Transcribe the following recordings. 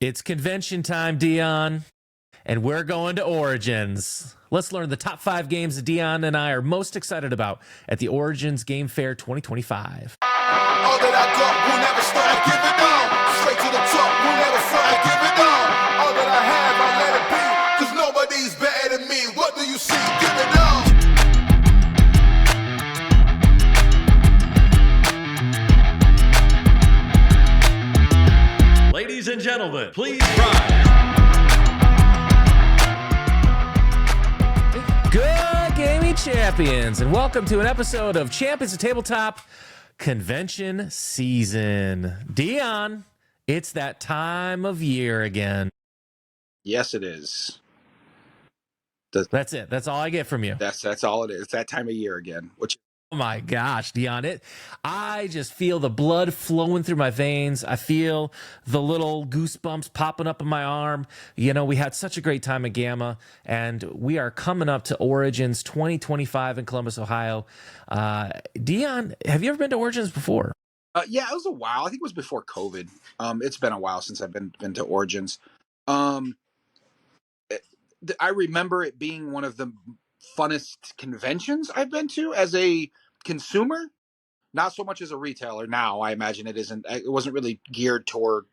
It's convention time, Deon, and we're going to Origins. Let's learn the top 5 games that Deon and I are most excited about at the Origins Game Fair 2025. All that I got will never stop, give it up. Straight to the top, will never fly, give it up. All that I have, I let it be, cause nobody's better than me. What do you see? Give it up. Ladies and gentlemen, please rise. Good gaming champions, and welcome to an episode of Champions of Tabletop Convention Season. Deon, it's that time of year again. Yes, it is. That's it. That's all I get from you. That's all it is. It's that time of year again. Which, Oh my gosh, Deon, I just feel the blood flowing through my veins. I feel the little goosebumps popping up in my arm. You know, we had such a great time at Gamma, and we are coming up to Origins 2025 in Columbus, Ohio. Deon, have you ever been to Origins before? yeah, it was a while. I think it was before COVID. It's been a while since I've been to Origins. I remember it being one of the funnest conventions I've been to as a consumer, not so much as a retailer. Now I imagine it isn't. It wasn't really geared toward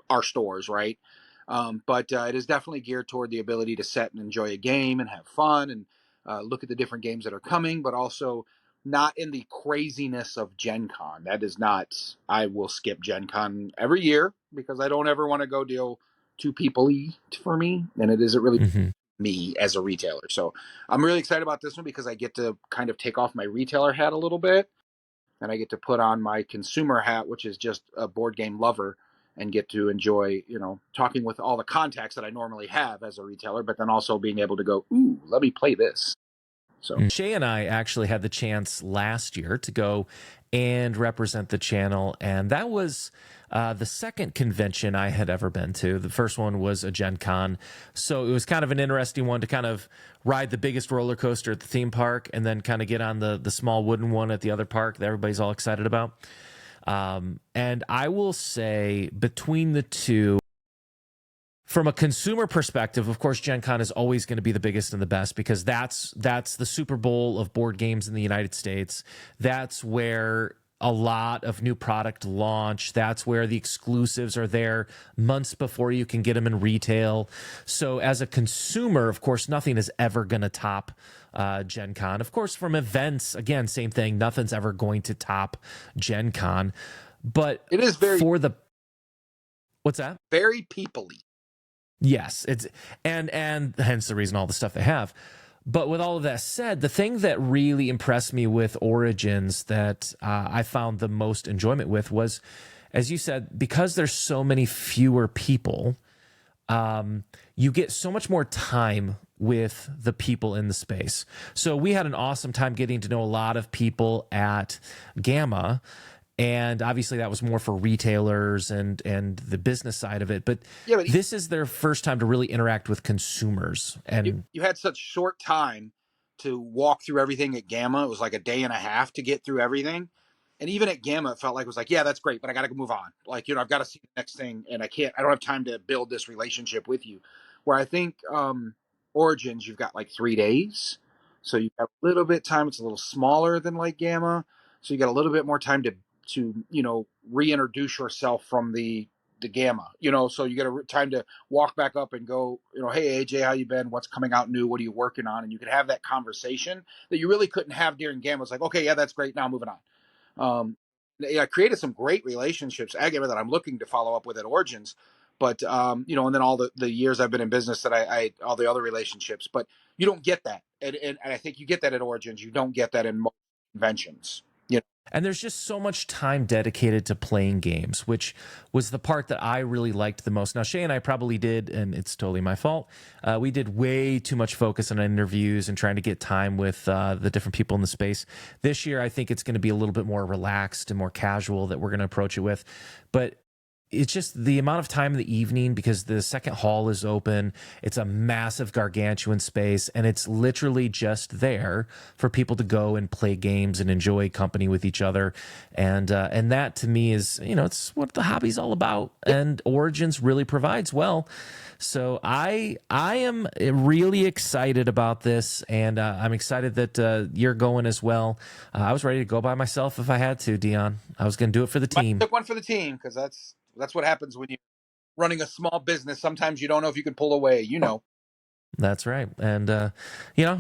our stores, right? But it is definitely geared toward the ability to set and enjoy a game and have fun and look at the different games that are coming, but also not in the craziness of Gen Con. That is not. I will skip Gen Con every year because I don't ever want to go deal too people-y for me, and it isn't really me as a retailer. So I'm really excited about this one because I get to kind of take off my retailer hat a little bit, and I get to put on my consumer hat, which is just a board game lover, and get to enjoy, talking with all the contacts that I normally have as a retailer, but then also being able to go, ooh, let me play this. So Shay and I actually had the chance last year to go and represent the channel, and that was the second convention I had ever been to. The first one was a Gen Con, so it was kind of an interesting one to kind of ride the biggest roller coaster at the theme park and then kind of get on the small wooden one at the other park that everybody's all excited about. And I will say between the two, from a consumer perspective, of course, Gen Con is always going to be the biggest and the best because that's the Super Bowl of board games in the United States. That's where a lot of new product launch. That's where the exclusives are there months before you can get them in retail. So as a consumer, of course, nothing is ever going to top Gen Con. Of course, from events, again, same thing. Nothing's ever going to top Gen Con. But it is what's that? Very people-y. Yes, it's and hence the reason all the stuff they have. But with all of that said, the thing that really impressed me with Origins that I found the most enjoyment with was, as you said, because there's so many fewer people, you get so much more time with the people in the space. So we had an awesome time getting to know a lot of people at Gamma. And obviously that was more for retailers and the business side of it. But this is their first time to really interact with consumers. And you had such short time to walk through everything at Gamma. It was like a day and a half to get through everything. And even at Gamma, it felt like it was like, yeah, that's great, but I got to move on. Like, I've got to see the next thing, and I don't have time to build this relationship with you. Where I think Origins, you've got like 3 days. So you have a little bit time. It's a little smaller than like Gamma. So you got a little bit more time to reintroduce yourself from the Gamma, so you get a time to walk back up and go, hey, AJ, how you been? What's coming out new? What are you working on? And you could have that conversation that you really couldn't have during Gamma. It's like, okay, yeah, that's great. Now moving on. I created some great relationships at Gamma that I'm looking to follow up with at Origins. But, and then all the years I've been in business that I all the other relationships, but you don't get that. And I think you get that at Origins. You don't get that in most conventions. And there's just so much time dedicated to playing games, which was the part that I really liked the most. Now, Shay and I probably did, and it's totally my fault, we did way too much focus on interviews and trying to get time with the different people in the space. This year, I think it's going to be a little bit more relaxed and more casual that we're going to approach it with. But it's just the amount of time in the evening because the second hall is open. It's a massive, gargantuan space, and it's literally just there for people to go and play games and enjoy company with each other. And that to me is, it's what the hobby's all about. And Origins really provides well. So I am really excited about this, and I'm excited that you're going as well. I was ready to go by myself if I had to, Deon. I was going to do it for the team. I took one for the team because that's what happens when you're running a small business. Sometimes you don't know if you can pull away. That's right. And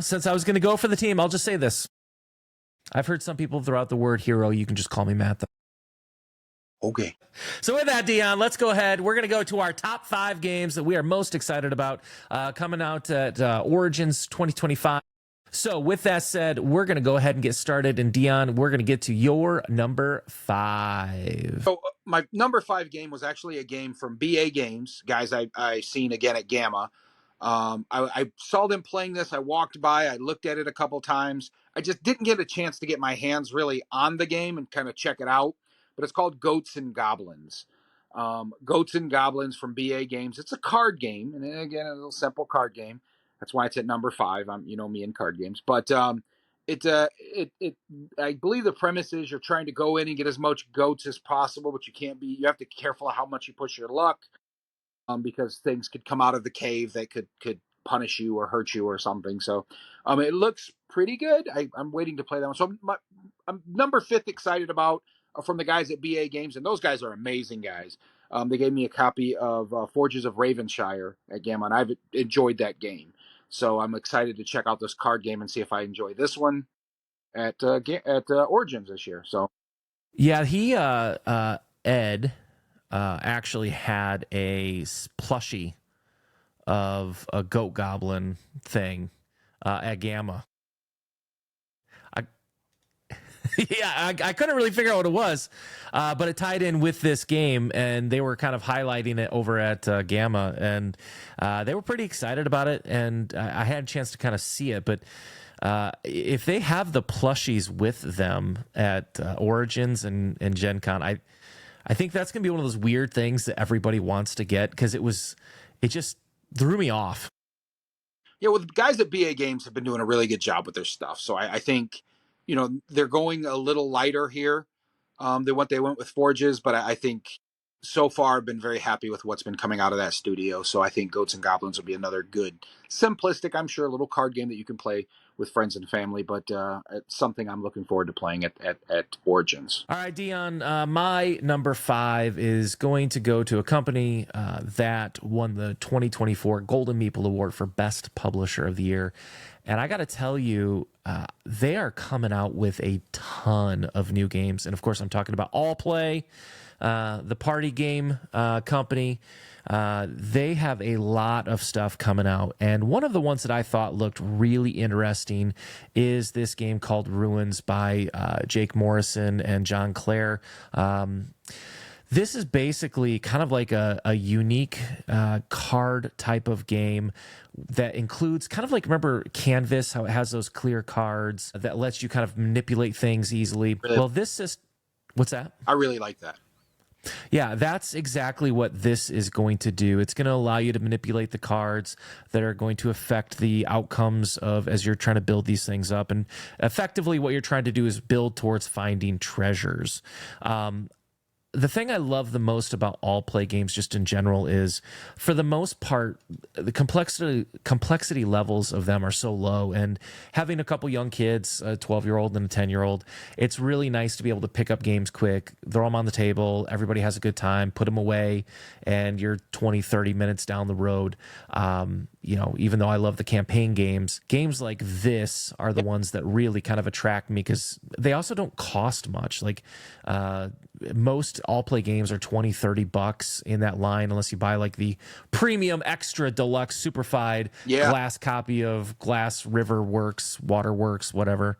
since I was going to go for the team, I'll just say this: I've heard some people throw out the word hero. You can just call me Matt, though. Okay. So with that, Deon, let's go ahead. We're going to go to our top 5 games that we are most excited about coming out at Origins 2025. So with that said, we're going to go ahead and get started. And Deon, we're going to get to your number 5. So my number 5 game was actually a game from BA Games, guys I seen again at Gamma. I saw them playing this. I walked by. I looked at it a couple times. I just didn't get a chance to get my hands really on the game and kind of check it out. But it's called Goats and Goblins. Goats and Goblins from BA Games. It's a card game, and again, a little simple card game. That's why it's at number 5. I'm, me in card games, but I believe the premise is you're trying to go in and get as much goats as possible, but you have to be careful how much you push your luck, because things could come out of the cave that could punish you or hurt you or something. So it looks pretty good. I'm waiting to play that one. So I'm number 5th excited about from the guys at BA Games, and those guys are amazing guys. They gave me a copy of Forges of Ravenshire at Gamma, and I've enjoyed that game. So I'm excited to check out this card game and see if I enjoy this one at Origins this year. So yeah, he Ed actually had a plushie of a goat goblin thing at Gamma. I couldn't really figure out what it was, but it tied in with this game, and they were kind of highlighting it over at Gamma, and they were pretty excited about it, and I had a chance to kind of see it, but if they have the plushies with them at Origins and Gen Con, I think that's going to be one of those weird things that everybody wants to get, because it just threw me off. Yeah, well, the guys at BA Games have been doing a really good job with their stuff, so I think they're going a little lighter here than what they went with Forges, but I think so far I've been very happy with what's been coming out of that studio. So I think Goats and Goblins will be another good, simplistic, I'm sure, little card game that you can play with friends and family, but it's something I'm looking forward to playing at Origins. All right, Deon, my number 5 is going to go to a company that won the 2024 Golden Meeple Award for Best Publisher of the Year. And I got to tell you, they are coming out with a ton of new games. And of course, I'm talking about All Play, the party game company. They have a lot of stuff coming out. And one of the ones that I thought looked really interesting is this game called Ruins by Jake Morrison and John Clare. This is basically kind of like a unique card type of game that includes kind of like, remember Canvas, how it has those clear cards that lets you kind of manipulate things easily. Really? Well, this is, what's that? I really like that. Yeah, that's exactly what this is going to do. It's going to allow you to manipulate the cards that are going to affect the outcomes of as you're trying to build these things up. And effectively what you're trying to do is build towards finding treasures. The thing I love the most about all play games just in general is, for the most part, the complexity levels of them are so low, and having a couple young kids, a 12-year-old and a 10-year-old, it's really nice to be able to pick up games quick, throw them on the table, everybody has a good time, put them away, and you're 20, 30 minutes down the road. Even though I love the campaign games like this are the ones that really kind of attract me, because they also don't cost much. Like most all play games are $20-$30 in that line, unless you buy like the premium extra deluxe superfied glass copy of Glass River Works, Waterworks, whatever.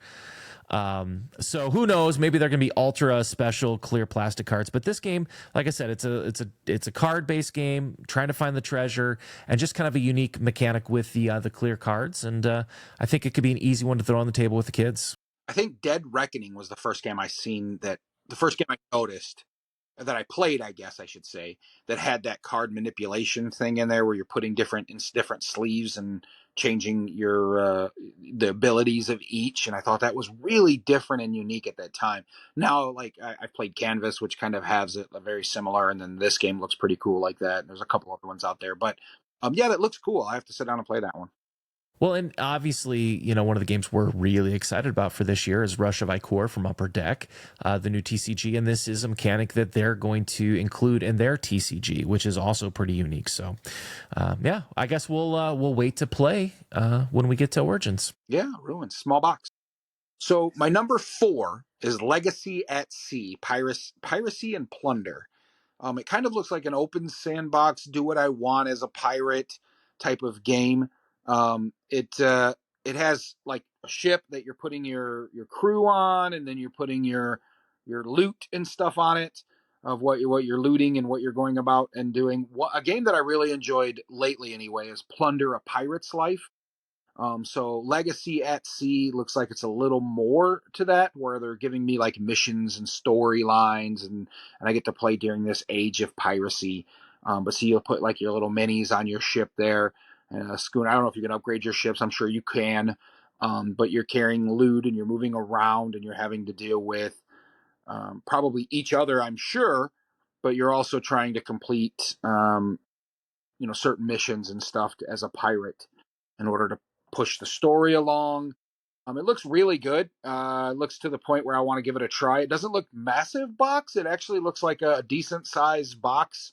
So who knows, maybe they're going to be ultra special clear plastic cards, but this game, like I said, it's a card based game trying to find the treasure, and just kind of a unique mechanic with the clear cards. And I think it could be an easy one to throw on the table with the kids. I think Dead Reckoning was the first game I noticed that I played, I guess I should say, that had that card manipulation thing in there where you're putting different sleeves and changing your the abilities of each, and I thought that was really different and unique at that time. Now, like I've played Canvas, which kind of has it very similar, and then this game looks pretty cool like that. And there's a couple other ones out there, but yeah, that looks cool. I have to sit down and play that one. Well, and obviously, you know, one of the games we're really excited about for this year is Rush of Icor from Upper Deck, the new TCG. And this is a mechanic that they're going to include in their TCG, which is also pretty unique. So, yeah, I guess we'll wait to play when we get to Origins. Yeah, Ruins, small box. So my number 4 is Legacy at Sea, Piracy and Plunder. It kind of looks like an open sandbox, do what I want as a pirate type of game. It has like a ship that you're putting your crew on, and then you're putting your loot and stuff on it of what you're looting and what you're going about and doing. A game that I really enjoyed lately anyway is Plunder: A Pirate's Life. So Legacy at Sea looks like it's a little more to that, where they're giving me like missions and storylines, and I get to play during this age of piracy. But see, you'll put like your little minis on your ship there, and a schooner. I don't know if you can upgrade your ships. I'm sure you can, but you're carrying loot and you're moving around and you're having to deal with probably each other, I'm sure. But you're also trying to complete, certain missions and stuff as a pirate in order to push the story along. It looks really good. It looks to the point where I want to give it a try. It doesn't look massive box. It actually looks like a decent sized box.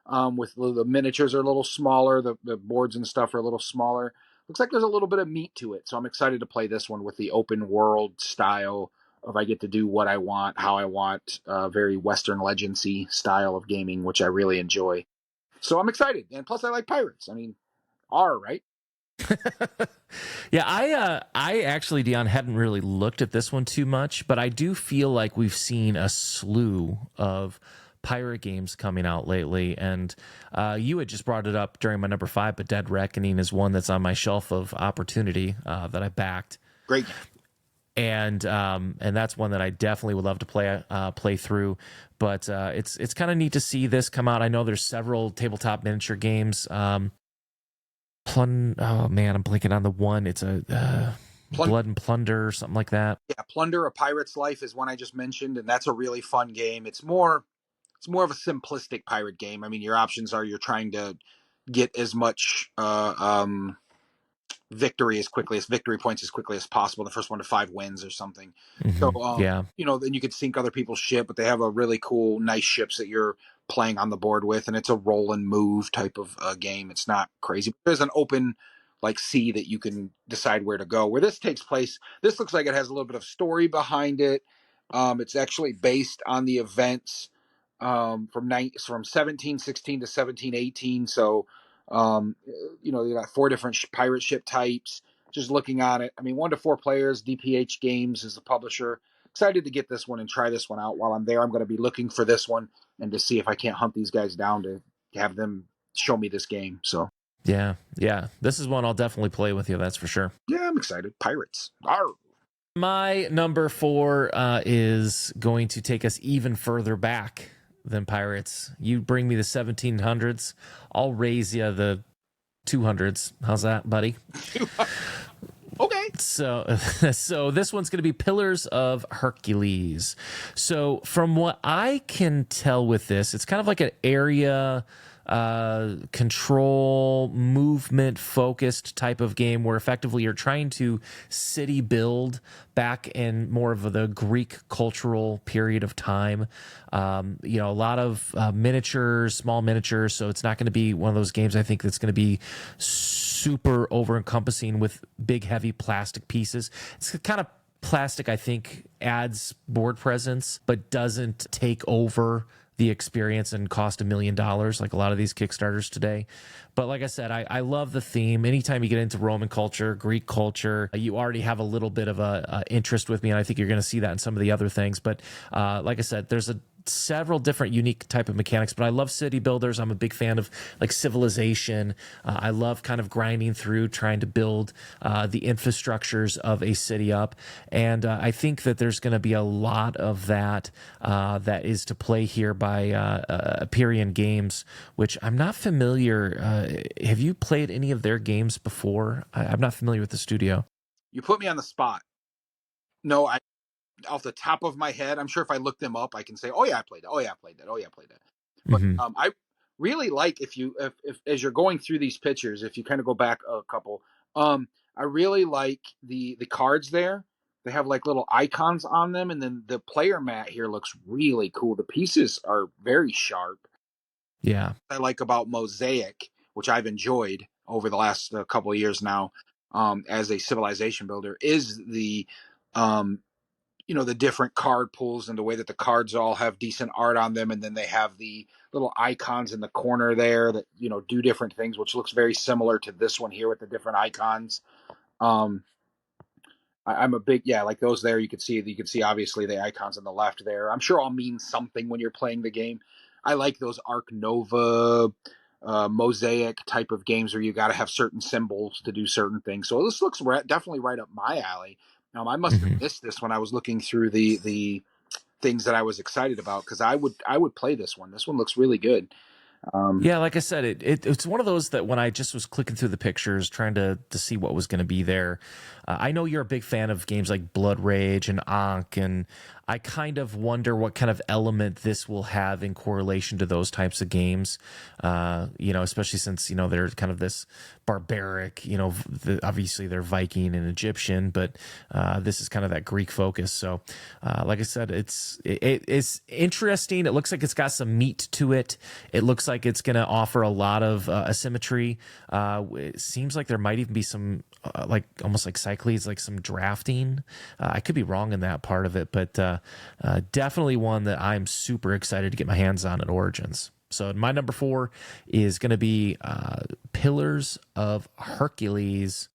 With the miniatures are a little smaller. The boards and stuff are a little smaller. Looks like there's a little bit of meat to it. So I'm excited to play this one with the open world style of I get to do what I want, how I want, very Western Legacy style of gaming, which I really enjoy. So I'm excited. And plus I like pirates. I mean, right? Yeah, I actually, Deon, hadn't really looked at this one too much, but I do feel like we've seen a slew of pirate games coming out lately, and you had just brought it up during my number 5, but Dead Reckoning is one that's on my shelf of opportunity that I backed. Great game. And that's one that I definitely would love to play through. But it's kind of neat to see this come out. I know there's several tabletop miniature games. Oh man, I'm blanking on the one. It's a Blood and Plunder or something like that. Yeah, Plunder: A Pirate's Life is one I just mentioned, and that's a really fun game. It's more of a simplistic pirate game. I mean, your options are you're trying to get as much victory points as quickly as possible. The first one to 5 wins or something. Mm-hmm. So, yeah, then you could sink other people's ship, but they have a really cool, nice ships that you're playing on the board with, and it's a roll and move type of game. It's not crazy. There's an open like sea that you can decide where to go. Where this takes place, this looks like it has a little bit of story behind it. It's actually based on the events from 1716 to 1718. So, you got 4 different pirate ship types. Just looking on it, I mean, 1 to 4 players. DPH Games is the publisher. Excited to get this one and try this one out. While I'm there, I'm going to be looking for this one and to see if I can't hunt these guys down to have them show me this game. So yeah, this is one I'll definitely play with you. That's for sure. Yeah, I'm excited. Pirates. Arr. My number 4 is going to take us even further back than pirates. You bring me the 1700s, I'll raise you the 200s. How's that, buddy? Okay. So this one's going to be Pillars of Hercules. So from what I can tell with this, it's kind of like an area control movement focused type of game where effectively you're trying to city build back in more of the Greek cultural period of time. A lot of miniatures, small miniatures. So it's not going to be one of those games I think that's going to be super over encompassing with big heavy plastic pieces. It's kind of plastic, I think, adds board presence, but doesn't take over the experience and cost $1 million like a lot of these Kickstarters today. But like I said, I love the theme. Anytime you get into Roman culture, Greek culture, you already have a little bit of a interest with me, and I think you're going to see that in some of the other things. But like I said, there's a several different unique type of mechanics, but I love city builders. I'm a big fan of like Civilization. I love kind of grinding through, trying to build the infrastructures of a city up. And I think that there's going to be a lot of that that is to play here by Aperion Games, which I'm not familiar. Have you played any of their games before? I'm not familiar with the studio. You put me on the spot. No, I off the top of my head, I'm sure if I look them up, I can say, "Oh yeah, I played that. Oh yeah, I played that. Oh yeah, I played that." But I really like if as you're going through these pictures, if you kind of go back a couple, I really like the cards there. They have like little icons on them, and then the player mat here looks really cool. The pieces are very sharp. Yeah. I like about Mosaic, which I've enjoyed over the last couple of years now, as a civilization builder, is the the different card pools and the way that the cards all have decent art on them, and then they have the little icons in the corner there that do different things, which looks very similar to this one here with the different icons. um I'm a big, like those there. You can see obviously the icons on the left there. I'm sure all mean something when you're playing the game. I like those Arc Nova, Mosaic type of games where you got to have certain symbols to do certain things. So this looks definitely right up my alley. I must have missed this when I was looking through the things that I was excited about, because I would play this one. This one looks really good. Yeah, like I said, it's one of those that when I just was clicking through the pictures, trying to see what was going to be there, I know you're a big fan of games like Blood Rage and Ankh, and I kind of wonder what kind of element this will have in correlation to those types of games, especially since, they're kind of this barbaric, obviously they're Viking and Egyptian, but this is kind of that Greek focus. So like I said, it's interesting. It looks like it's got some meat to it. It looks like it's going to offer a lot of asymmetry. It seems like there might even be some almost like Cycles, like some drafting. I could be wrong in that part of it, but definitely one that I'm super excited to get my hands on at Origins. So my number 4 is going to be Pillars of Hercules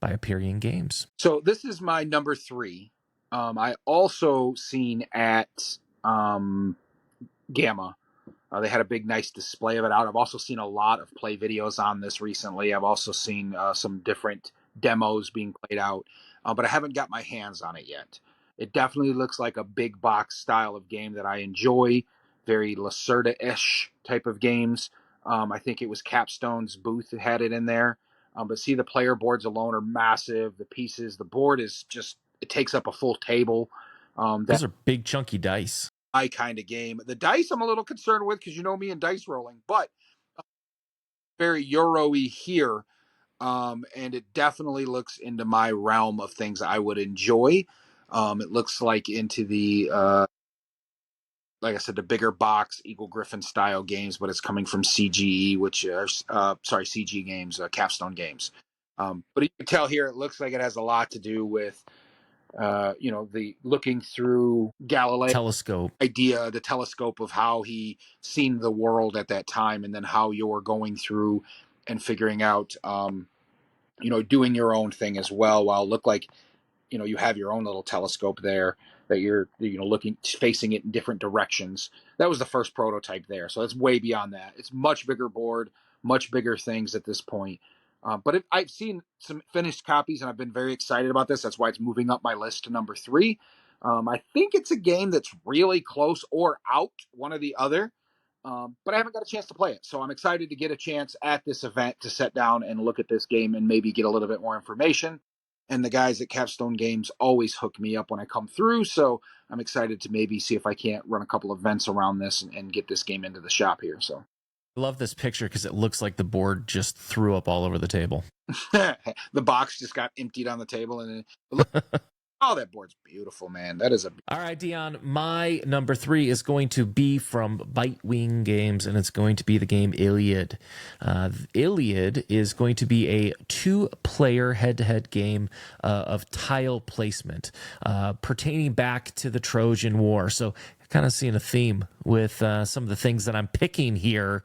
by Aperion Games. So this is my number 3. I also seen at Gamma. They had a big, nice display of it out. I've also seen a lot of play videos on this recently. I've also seen some different demos being played out, but I haven't got my hands on it yet. It definitely looks like a big box style of game that I enjoy. Very Lacerda-ish type of games. I think it was Capstone's booth that had it in there. But see, the player boards alone are massive. The pieces, the board is just, it takes up a full table. Those are big, chunky dice. My kind of game. The dice I'm a little concerned with, because you know me and dice rolling, but very Euro-y here. And it definitely looks into my realm of things I would enjoy. It looks like into the like I said, the bigger box Eagle Griffin style games, but it's coming from CGE, which are CG Games, Capstone Games. But you can tell here, it looks like it has a lot to do with the looking through Galileo telescope idea, the telescope of how he seen the world at that time, and then how you're going through and figuring out, doing your own thing as well, while it look like, you have your own little telescope there that you're, looking, facing it in different directions. That was the first prototype there. So it's way beyond that. It's much bigger board, much bigger things at this point. But I've seen some finished copies, and I've been very excited about this. That's why it's moving up my list to number 3. I think it's a game that's really close or out, one or the other. But I haven't got a chance to play it. So I'm excited to get a chance at this event to sit down and look at this game and maybe get a little bit more information. And the guys at Capstone Games always hook me up when I come through. So I'm excited to maybe see if I can't run a couple of events around this and get this game into the shop here. So I love this picture because it looks like the board just threw up all over the table. The box just got emptied on the table, and oh, that board's beautiful, man. That is a... All right, Deon, my number 3 is going to be from Bitewing Games, and it's going to be the game Iliad. Iliad is going to be a 2-player head-to-head game of tile placement pertaining back to the Trojan War. So kind of seeing a theme with some of the things that I'm picking here.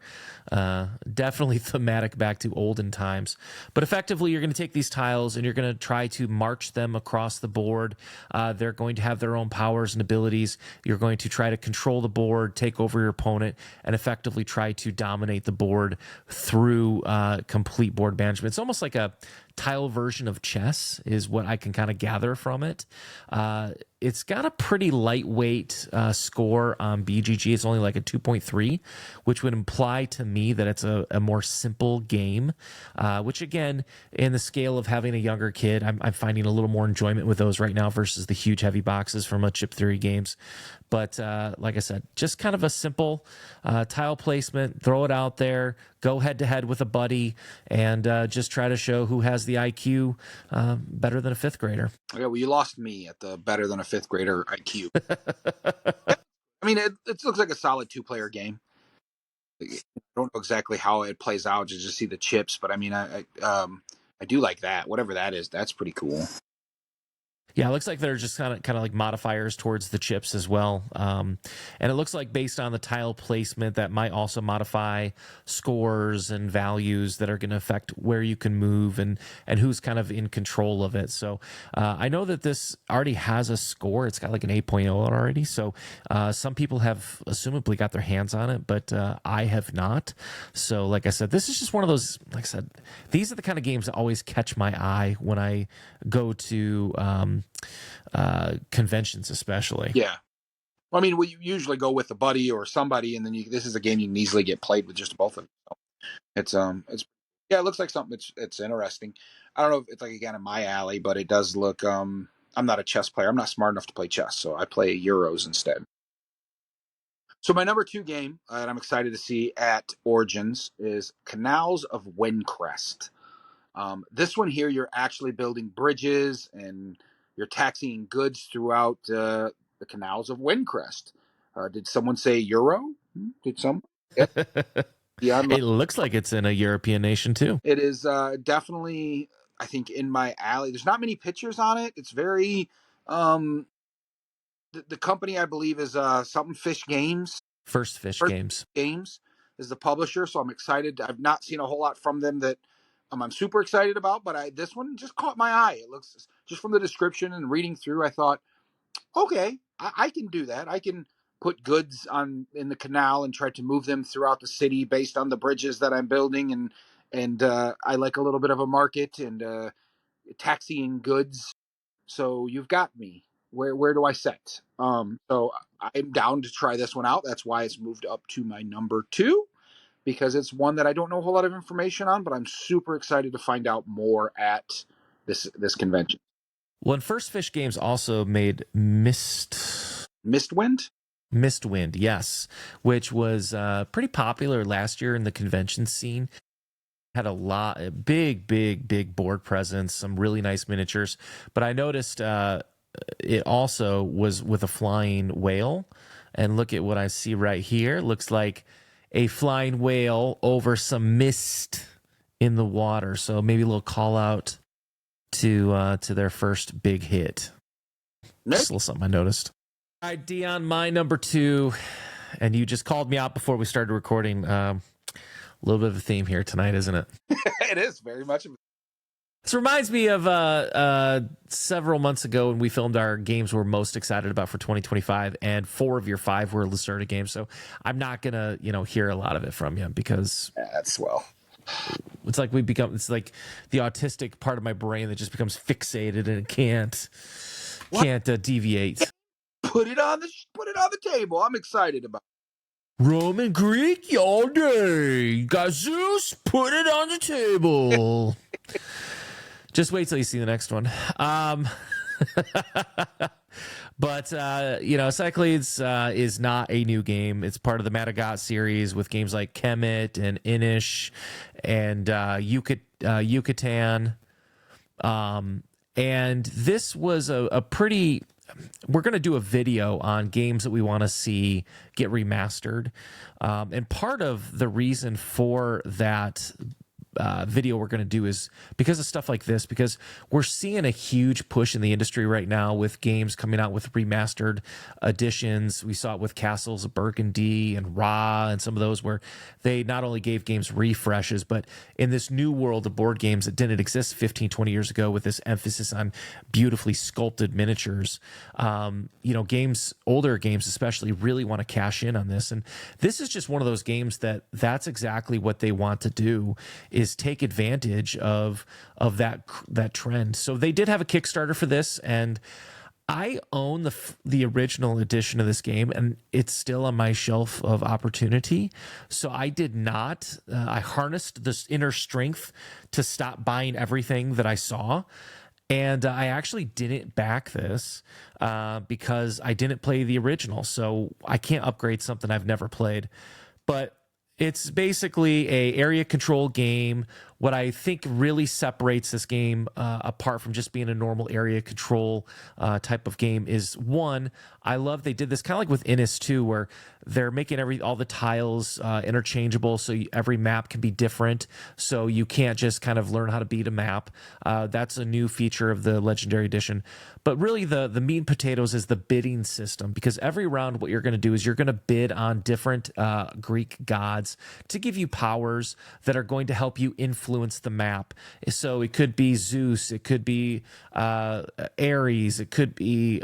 Definitely thematic back to olden times. But effectively, you're going to take these tiles and you're going to try to march them across the board. They're going to have their own powers and abilities. You're going to try to control the board, take over your opponent, and effectively try to dominate the board through complete board management. It's almost like a tile version of chess is what I can kind of gather from it. It's got a pretty lightweight score on BGG. It's only like a 2.3, which would imply to me that it's a more simple game, which again, in the scale of having a younger kid, I'm finding a little more enjoyment with those right now versus the huge heavy boxes from a chip theory games. But like I said, just kind of a simple tile placement, throw it out there, go head to head with a buddy, and just try to show who has the IQ better than a fifth grader. Okay, well, you lost me at the better than a fifth grader IQ. I mean, it looks like a solid 2-player game. I don't know exactly how it plays out to just see the chips, but I mean, I do like that. Whatever that is, that's pretty cool. Yeah, it looks like they're just kind of like modifiers towards the chips as well. And it looks like based on the tile placement, that might also modify scores and values that are going to affect where you can move and who's kind of in control of it. So I know that this already has a score. It's got like an 8.0 already. So some people have assumably got their hands on it, but I have not. So like I said, this is just one of those, like I said, these are the kind of games that always catch my eye when I go to conventions, especially. Yeah. Well, I mean, we usually go with a buddy or somebody, and then this is a game you can easily get played with just both of them. So it's yeah, it looks like something it's interesting. I don't know if it's like again in my alley, but it does look. I'm not a chess player. I'm not smart enough to play chess, so I play Euros instead. So my number 2 game that I'm excited to see at Origins is Canals of Windcrest. This one here, you're actually building bridges and you're taxiing goods throughout the canals of Windcrest. Did someone say Euro? Did some? Yeah. It looks like it's in a European nation too. It is definitely, I think, in my alley. There's not many pictures on it. It's very, the company I believe is something Fish Games. First Fish Games is the publisher, so I'm excited. I've not seen a whole lot from them that I'm super excited about, but this one just caught my eye. It looks, just from the description and reading through, I thought, okay, I can do that. I can put goods in the canal and try to move them throughout the city based on the bridges that I'm building, and I like a little bit of a market and taxiing goods. So you've got me. Where do I set? So I'm down to try this one out. That's why it's moved up to my number 2. Because it's one that I don't know a whole lot of information on, but I'm super excited to find out more at this convention. Well, and First Fish Games also made Mistwind, yes, which was pretty popular last year in the convention scene. Had a big board presence, some really nice miniatures. But I noticed it also was with a flying whale. And look at what I see right here. Looks like a flying whale over some mist in the water. So maybe a little call out to their first big hit. Just a little something I noticed. All right, Deon, my number 2, and you just called me out before we started recording. A little bit of a theme here tonight, isn't it? It is very much. This reminds me of several months ago when we filmed our games we're most excited about for 2025, and 4 of your 5 were Lacerda games. So I'm not gonna, hear a lot of it from you because that's it's like it's like the autistic part of my brain that just becomes fixated and it can't deviate. Put it on the table. I'm excited about it. Roman Greek all day. Jesus, put it on the table. Just wait till you see the next one. But Cyclades is not a new game. It's part of the Madagascar series with games like Kemet and Inish and Yucatan. And this was a pretty... We're going to do a video on games that we want to see get remastered. And part of the reason for that video we're going to do is because of stuff like this, because we're seeing a huge push in the industry right now with games coming out with remastered editions. We saw it with Castles of Burgundy and Ra and some of those where they not only gave games refreshes, but in this new world of board games that didn't exist 15, 20 years ago with this emphasis on beautifully sculpted miniatures, games, older games especially, really want to cash in on this. And this is just one of those games that's exactly what they want to do, is take advantage of that trend. So they did have a Kickstarter for this, and I own the original edition of this game, and it's still on my shelf of opportunity. So I did not. I harnessed this inner strength to stop buying everything that I saw. And I actually didn't back this because I didn't play the original. So I can't upgrade something I've never played. But it's basically a area control game. What I think really separates this game apart from just being a normal area control type of game is, one, I love they did this kind of like with Innis too, where they're making all the tiles interchangeable, so every map can be different. So you can't just kind of learn how to beat a map. That's a new feature of the Legendary Edition. But really, the meat and potatoes is the bidding system, because every round, what you're going to do is you're going to bid on different Greek gods to give you powers that are going to help you influence the map. So it could be Zeus, it could be Ares, it could be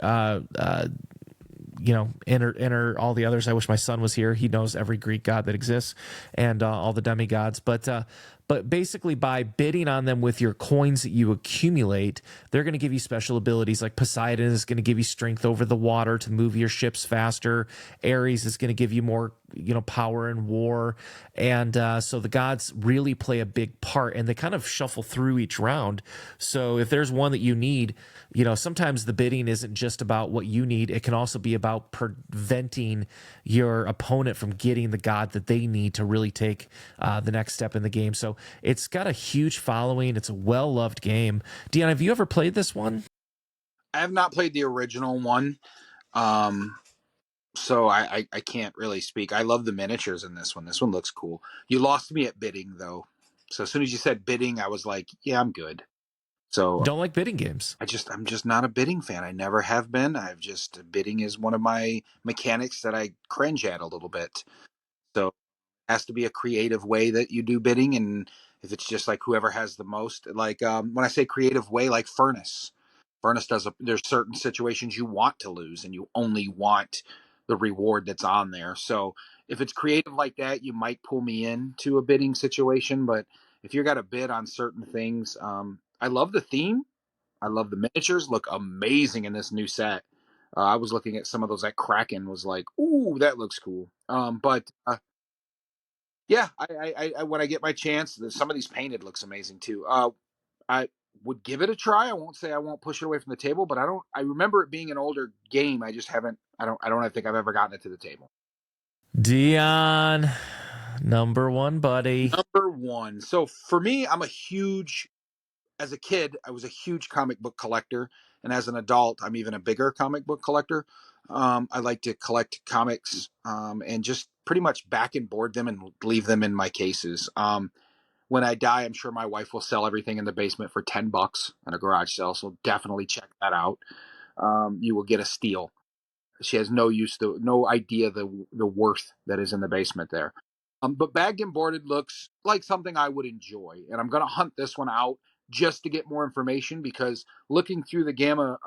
enter all the others. I wish my son was here. He knows every Greek god that exists and all the demigods. But basically, by bidding on them with your coins that you accumulate, they're going to give you special abilities. Like Poseidon is going to give you strength over the water to move your ships faster. Ares is going to give you more, power in war. And so the gods really play a big part, and they kind of shuffle through each round. So if there's one that you need, sometimes the bidding isn't just about what you need. It can also be about preventing your opponent from getting the god that they need to really take the next step in the game. So it's got a huge following. It's a well-loved game. Deon, have you ever played this one? I have not played the original one, so I can't really speak. I love the miniatures in this one. This one looks cool. You lost me at bidding, though. So as soon as you said bidding, I was like, yeah, I'm good. So Don't like bidding games. I'm just not a bidding fan. I never have been. Bidding is one of my mechanics that I cringe at a little bit. So has to be a creative way that you do bidding, and if it's just like whoever has the most, like when I say creative way, like Furnace there's certain situations you want to lose and you only want the reward that's on there. So if it's creative like that, you might pull me into a bidding situation. But if you got to bid on certain things, I love the theme. I love the miniatures, look amazing in this new set. I was looking at some of those at Kraken, was like, ooh, that looks cool. But yeah, I when I get my chance, some of these painted looks amazing too. I would give it a try. I won't say I won't push it away from the table, but I remember it being an older game. I just haven't. I don't think I've ever gotten it to the table. Deon, number one, buddy. Number one. So for me, as a kid, I was a huge comic book collector, and as an adult, I'm even a bigger comic book collector. I like to collect comics and just pretty much back and board them and leave them in my cases. When I die, I'm sure my wife will sell everything in the basement for $10 at a garage sale. So definitely check that out. You will get a steal. She has no idea the worth that is in the basement there. But bagged and boarded looks like something I would enjoy, and I'm going to hunt this one out just to get more information, because looking through the Gamma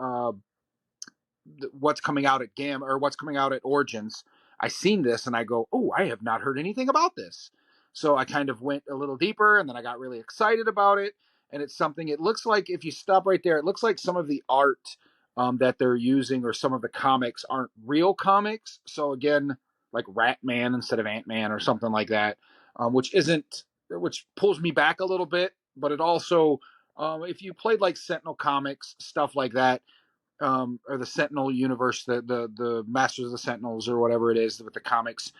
what's coming out at Gamma, or what's coming out at Origins, I seen this and I go, oh, I have not heard anything about this. So I kind of went a little deeper, and then I got really excited about it. And it's something, it looks like, if you stop right there, it looks like some of the art that they're using, or some of the comics, aren't real comics. So again, like Ratman instead of Ant-Man or something like that, which pulls me back a little bit. But it also, if you played like Sentinel Comics, stuff like that, or the Sentinel universe, the Masters of the Sentinels or whatever it is with the comics,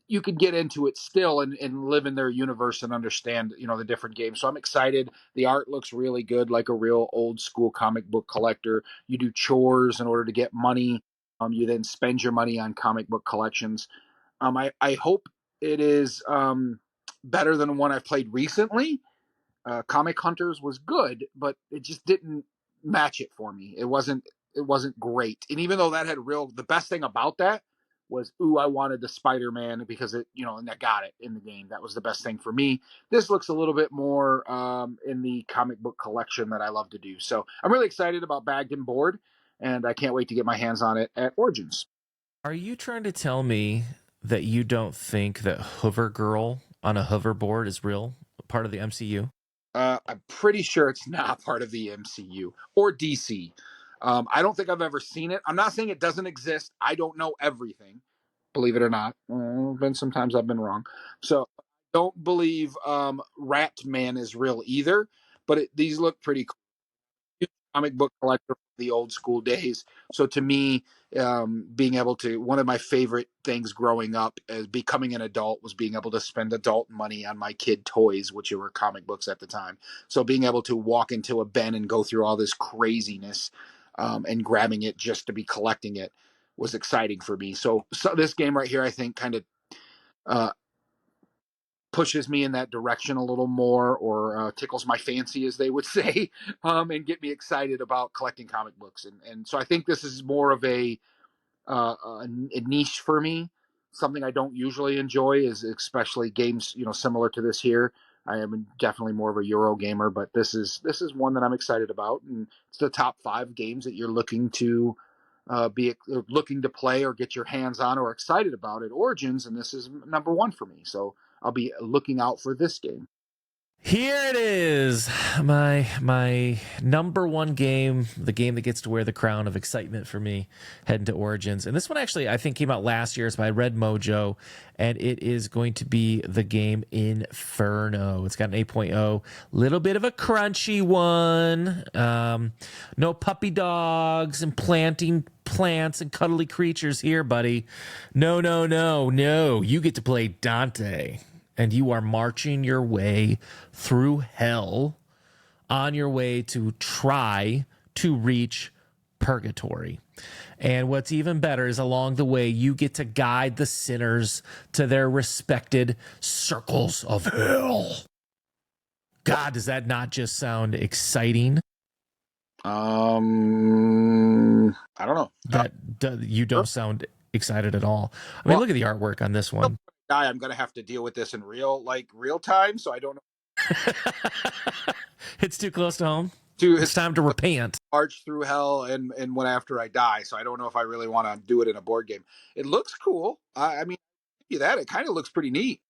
you could get into it still and live in their universe and understand, the different games. So I'm excited. The art looks really good, like a real old school comic book collector. You do chores in order to get money. You then spend your money on comic book collections. I hope it is better than one I've played recently. Comic Hunters was good, but it just didn't match it for me. It wasn't great. And even though that had the best thing about that was, I wanted the Spider-Man because and I got it in the game. That was the best thing for me. This looks a little bit more in the comic book collection that I love to do. So I'm really excited about Bagged and Board, and I can't wait to get my hands on it at Origins. Are you trying to tell me that you don't think that Hover Girl on a hoverboard is real part of the MCU? I'm pretty sure it's not part of the MCU or DC. I don't think I've ever seen it. I'm not saying it doesn't exist. I don't know everything, believe it or not. Been sometimes I've been wrong. So don't believe Rat Man is real either. But these look pretty cool. Comic book collector from the old school days. So to me, being able to, one of my favorite things growing up as becoming an adult was being able to spend adult money on my kid toys, which were comic books at the time. So being able to walk into a bin and go through all this craziness and grabbing it just to be collecting it was exciting for me. So this game right here, I think kind of pushes me in that direction a little more, or tickles my fancy, as they would say, and get me excited about collecting comic books. And so I think this is more of a niche for me. Something I don't usually enjoy is especially games, similar to this here. I am definitely more of a Euro gamer, but this is one that I'm excited about, and it's the top 5 games that you're looking to be looking to play or get your hands on or excited about at Origins, and this is number 1 for me. So I'll be looking out for this game. Here it is, my number 1 game, the game that gets to wear the crown of excitement for me heading to Origins. And this one actually, I think, came out last year. It's by Red Mojo, and it is going to be the game Inferno. It's got an 8.0, little bit of a crunchy one. No puppy dogs and planting plants and cuddly creatures here, buddy. No. You get to play Dante. And you are marching your way through hell on your way to try to reach purgatory. And what's even better is along the way, you get to guide the sinners to their respected circles of hell. God, does that not just sound exciting? I don't know. You don't sound excited at all. I mean, look at the artwork on this one. I'm going to have to deal with this in real time, so I don't know. It's too close to home. It's time to repent. March through hell and when after I die, so I don't know if I really want to do it in a board game. It looks cool. I mean, it kind of looks pretty neat.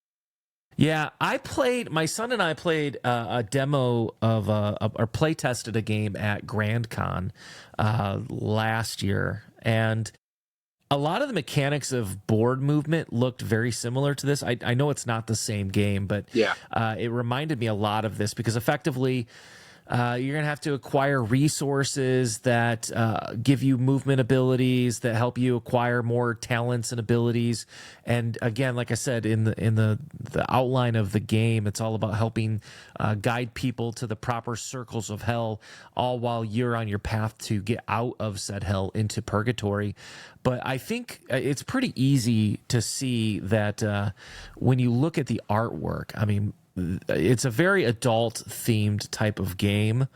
Yeah, my son and I played a demo of or play tested a game at Grand Con last year, and a lot of the mechanics of board movement looked very similar to this. I know it's not the same game, but yeah, it reminded me a lot of this because effectively you're going to have to acquire resources that give you movement abilities that help you acquire more talents and abilities. And again, like I said, in the outline of the game, it's all about helping guide people to the proper circles of hell, all while you're on your path to get out of said hell into purgatory. But I think it's pretty easy to see that when you look at the artwork, I mean, it's a very adult themed type of game,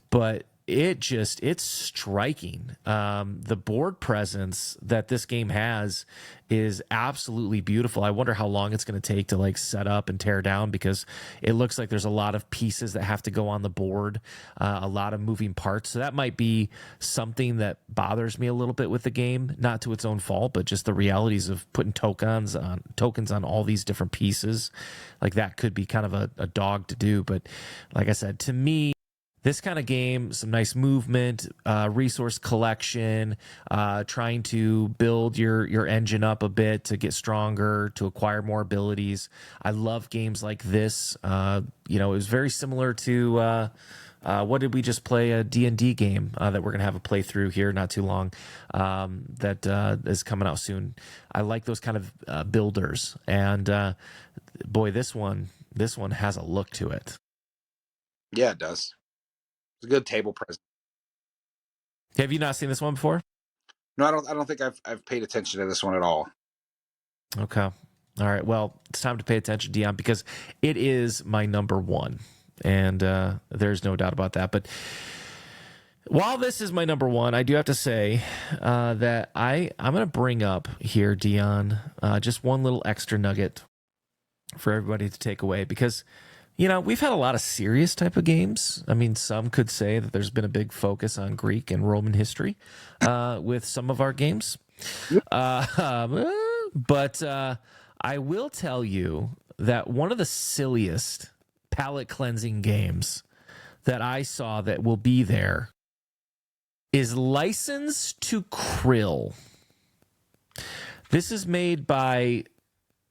but it's striking. The board presence that this game has is absolutely beautiful. I wonder how long it's going to take to set up and tear down, because it looks like there's a lot of pieces that have to go on the board, a lot of moving parts. So that might be something that bothers me a little bit with the game, not to its own fault, but just the realities of putting tokens on all these different pieces. Like that could be kind of a dog to do. But like I said, to me, this kind of game, some nice movement, resource collection, trying to build your engine up a bit to get stronger, to acquire more abilities. I love games like this. It was very similar to what did we just play? A D&D game that we're going to have a playthrough here not too long that is coming out soon. I like those kind of builders. And boy, this one has a look to it. Yeah, it does. It's a good table present. Have you not seen this one before? No, I don't think I've paid attention to this one at all. Okay. All right. Well, it's time to pay attention, Deon, because it is my number one. And there's no doubt about that. But while this is my number one, I do have to say that I'm going to bring up here, Deon, just one little extra nugget for everybody to take away. Because, we've had a lot of serious type of games. I mean, some could say that there's been a big focus on Greek and Roman history with some of our games. But I will tell you that one of the silliest palate cleansing games that I saw that will be there is License to Krill. This is made by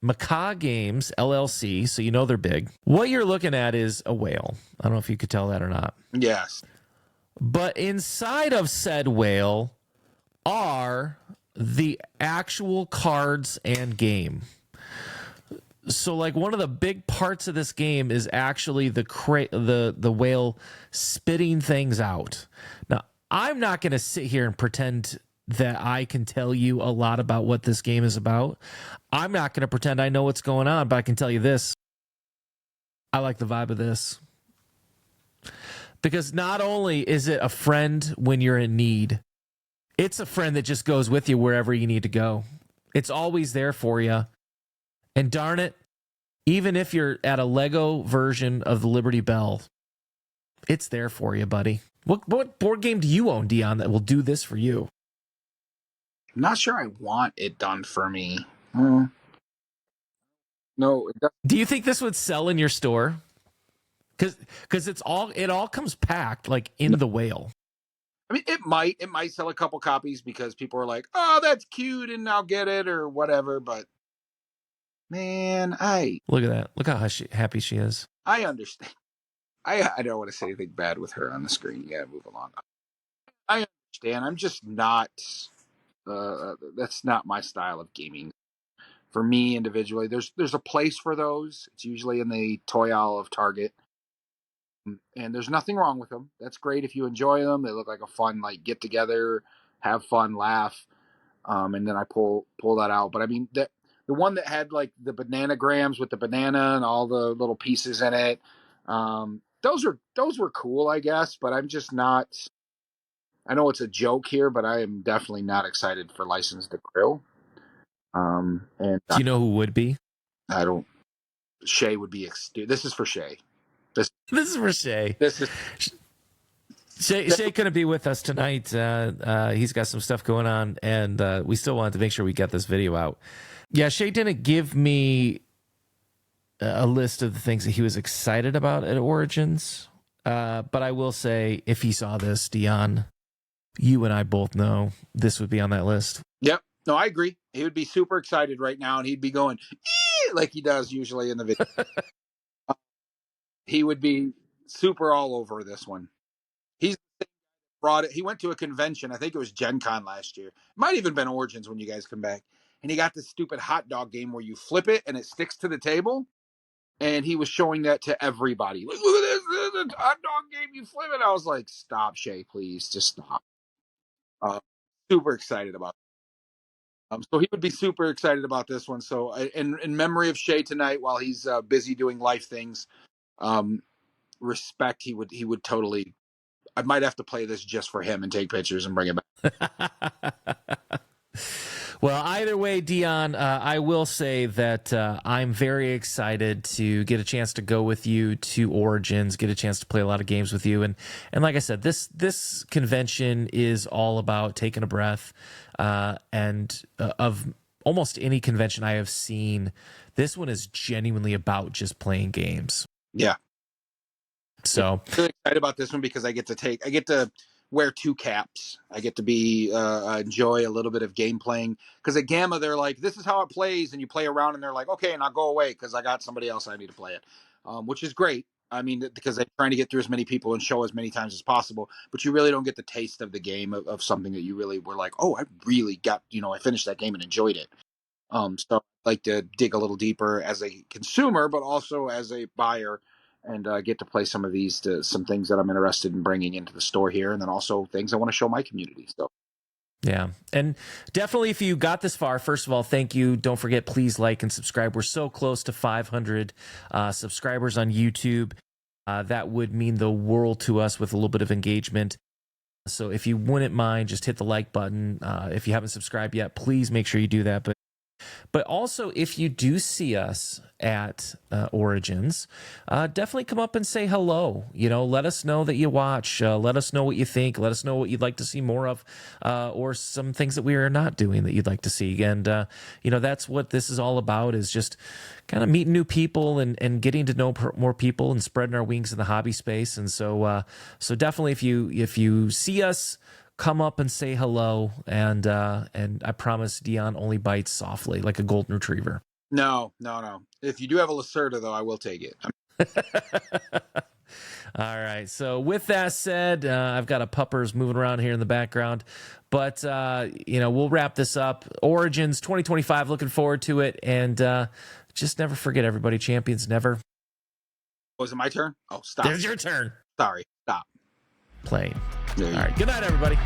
Macaw Games, LLC, so they're big. What you're looking at is a whale. I don't know if you could tell that or not. Yes. But inside of said whale are the actual cards and game. So, like, one of the big parts of this game is actually the whale spitting things out. Now, I'm not going to sit here and pretend that I can tell you a lot about what this game is about. I'm not going to pretend I know what's going on, but I can tell you this. I like the vibe of this. Because not only is it a friend when you're in need, it's a friend that just goes with you wherever you need to go. It's always there for you. And darn it, even if you're at a Lego version of the Liberty Bell, it's there for you, buddy. What board game do you own, Deon, that will do this for you? I'm not sure I want it done for me. No, it doesn't. Do you think this would sell in your store? Because it all comes packed like in the whale. I mean, it might sell a couple copies because people are like, "Oh, that's cute," and I'll get it or whatever. But man, look at that. Look how happy she is. I understand. I don't want to say anything bad with her on the screen. You gotta move along. I understand. I'm just not. That's not my style of gaming. For me individually, there's a place for those. It's usually in the toy aisle of Target. And there's nothing wrong with them. That's great if you enjoy them. They look like a fun get together, have fun, laugh, and then I pull that out. But I mean the one that had like the bananagrams with the banana and all the little pieces in it, those were cool, I guess. But I'm just not. I know it's a joke here, but I am definitely not excited for License to Krill. And do you know who would be? I don't. Shay would be. This is for Shay. This is for Shay. This is Shay couldn't be with us tonight. He's got some stuff going on, and we still wanted to make sure we get this video out. Yeah, Shay didn't give me a list of the things that he was excited about at Origins, but I will say, if he saw this, Deon, you and I both know this would be on that list. Yep. No, I agree. He would be super excited right now, and he'd be going like he does usually in the video. He would be super all over this one. He's brought it. He went to a convention. I think it was Gen Con last year. It might even been Origins when you guys come back. And he got this stupid hot dog game where you flip it and it sticks to the table. And he was showing that to everybody. Like, look at this. This is a hot dog game. You flip it. I was like, stop, Shay, please. Just stop. Super excited about it. So he would be super excited about this one. So in memory of Shay tonight, while he's busy doing life things, respect, he would totally. I might have to play this just for him and take pictures and bring it back. Well, either way, Deon, I will say that I'm very excited to get a chance to go with you to Origins, get a chance to play a lot of games with you, and like I said, this convention is all about taking a breath, and of almost any convention I have seen, this one is genuinely about just playing games. Yeah. So I'm really excited about this one because I get to wear two caps. I get to be enjoy a little bit of game playing, because at Gamma they're like, this is how it plays, and you play around and they're like, okay, and I'll go away because I got somebody else I need to play it, which is great. I mean, because they're trying to get through as many people and show as many times as possible, but you really don't get the taste of the game of something that you really were like, oh, I really got, I finished that game and enjoyed it. So I like to dig a little deeper as a consumer, but also as a buyer, and get to play some of some things that I'm interested in bringing into the store here, and then also things I want to show my community. So, Yeah. And definitely, if you got this far, first of all, thank you. Don't forget, please like and subscribe. We're so close to 500 subscribers on YouTube. That would mean the world to us with a little bit of engagement. So if you wouldn't mind, just hit the like button. If you haven't subscribed yet, please make sure you do that. But also, if you do see us at Origins, definitely come up and say hello. Let us know that you watch. Let us know what you think. Let us know what you'd like to see more of, or some things that we are not doing that you'd like to see. And, that's what this is all about, is just kind of meeting new people and getting to know more people and spreading our wings in the hobby space. And so definitely, if you see us, come up and say hello, and I promise Deon only bites softly like a golden retriever. No. If you do have a Lacerda, though, I will take it. All right. So with that said, I've got a puppers moving around here in the background, but we'll wrap this up. Origins 2025, looking forward to it, and just never forget, everybody, champions never. Was it my turn? Oh, stop. There's your turn. Sorry. Stop. Playing. All right. Good night, everybody.